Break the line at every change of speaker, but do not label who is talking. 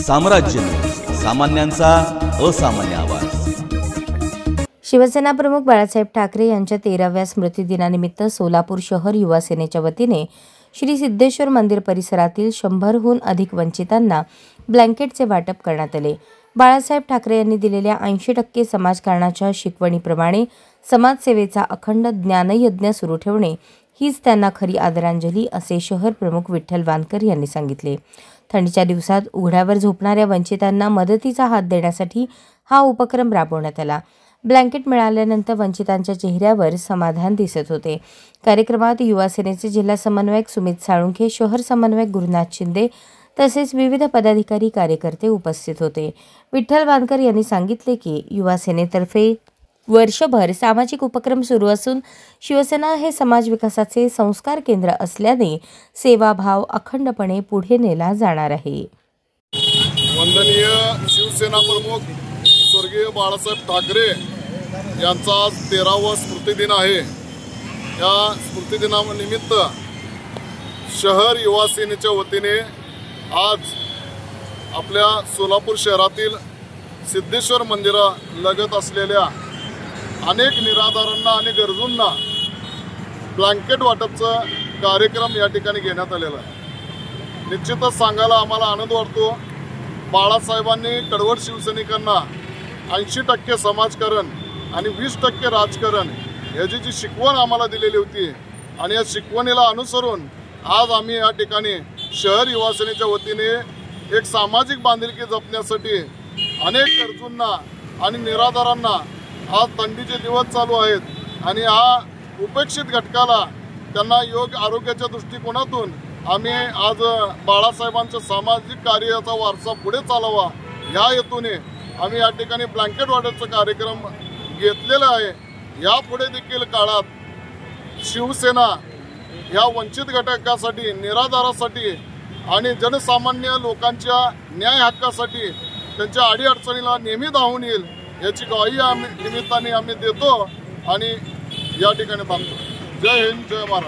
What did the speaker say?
साम्राज्य, सामान्यांचा असामान्य आवाज।
शिवसेना प्रमुख बाळासाहेब ठाकरे यांच्या 13व्या स्मृतिदिनानिमित्त सोलापूर शहर युवा सेनेच्या वतीने श्री सिद्धेश्वर मंदिर परिसरातील 100हून अधिक वंचितांना ब्लँकेटचे वाटप करण्यात आले। बाळासाहेब ठाकरे यांनी दिलेल्या 80% समाजकारणाच्या शिकवणीप्रमाणे समाजसेवेचा अखंड ज्ञानयज्ञ सुरू ठेवणे हीच त्यांना खरी आदरांजली असे शहर प्रमुख विठ्ठल वानकर यांनी सांगितले। थंडीच्या दिवसात उघड्यावर झोपणाऱ्या वंचितांना मदतीचा हात देण्यासाठी हा उपक्रम राबवण्यात आला। ब्लँकेट मिळाल्यानंतर वंचितांच्या चेहऱ्यावर समाधान दिसत होते। कार्यक्रमात युवा सेनेचे जिल्हा समन्वयक सुमित साळुंखे, शहर समन्वयक गुरुनाथ शिंदे तसेच विविध पदाधिकारी कार्यकर्ते उपस्थित होते। विठ्ठल वानकर यांनी सांगितले की युवा सेनेतर्फे वर्षभर सामाजिक उपक्रम सुरू असून शिवसेना हे समाज विकासाचे संस्कार केंद्र असल्याने सेवाभाव अखंडपणे पुढे नेला जाणार आहे।
वंदनीय शिवसेना प्रमुख स्वर्गीय बाळासाहेब ठाकरे यांचा आज 13वा स्मृतिदिन आहे। या स्मृतिदिनानिमित्त शहर युवा सेनेच्या वतीने आज आपल्या सोलापूर शहरातील सिद्धेश्वर मंदिरालगत असलेल्या अनेक निराधारांना आणि गरजूंना ब्लँकेट वाटपचा कार्यक्रम या ठिकाणी घेण्यात आलेला आहे। निश्चितच सांगायला आम्हाला आनंद वाटतो। बाळासाहेबांनी कडवट शिवसैनिकांना 80% समाजकारण आणि 20% राजकारण याची जी शिकवण आम्हाला दिलेली होती आणि या शिकवणीला अनुसरून आज आम्ही या ठिकाणी शहर युवा सेनेच्या वतीने एक सामाजिक बांधिलकी जपण्यासाठी अनेक गरजूंना आणि निराधारांना आज थंडीचे दिवस चालू आहेत आणि हा उपेक्षित घटकाला त्यांना योग्य आरोग्याच्या दृष्टिकोनातून आम्ही आज बाळासाहेबांच्या सामाजिक कार्याचा वारसा पुढे चालवा या हेतूने आम्ही या ठिकाणी ब्लँकेट वाटपचा कार्यक्रम घेतलेला आहे। यापुढे देखील काळात शिवसेना ह्या वंचित घटकासाठी, निराधारासाठी आणि जनसामान्य लोकांच्या न्याय हक्कासाठी त्यांच्या अडीअडचणीला नेहमी धावून येईल याची ग्वाही निमित्ताने आम्ही देतो आणि या ठिकाणी थांबतो। जय हिंद, जय महाराष्ट्र।